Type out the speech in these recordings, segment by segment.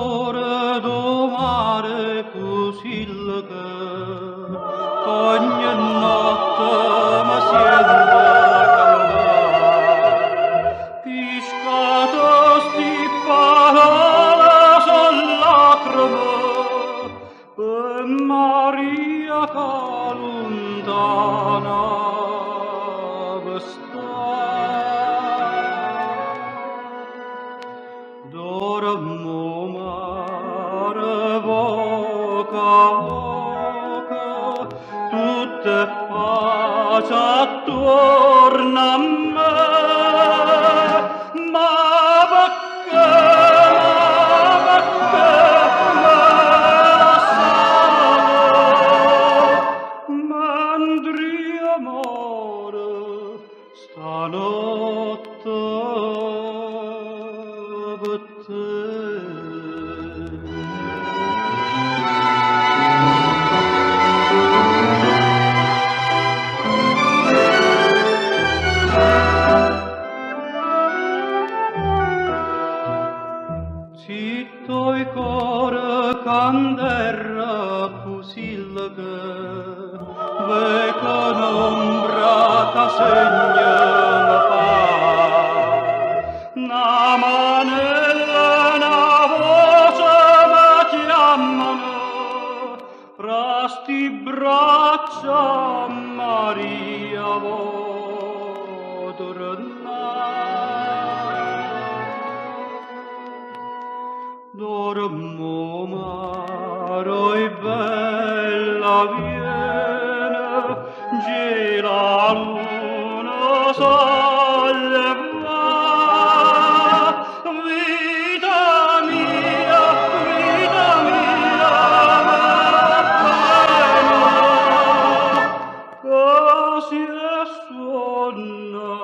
d'amore domare così che ogni notte mi sento cantare. Piscato sti parole son lacrime e Maria che lontana sta. Dormo mare voca voca, tutte pace attorno a me, ma perché me sale, mandri amore stanotte per te. Zitto il cuore cand'erra così che veco un'ombra che segna mi fa. Una manella, una voce mi chiamano, fra sti braccia Maria vo tornare. Dormo maro e bella viene, gira luna solleva. Vita mia, così è suona,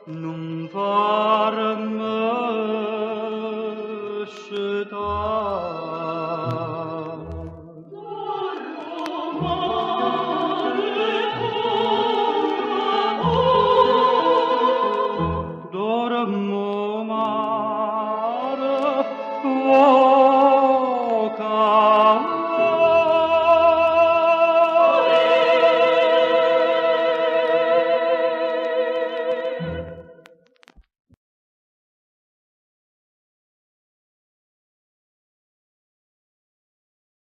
non farmi scegliere.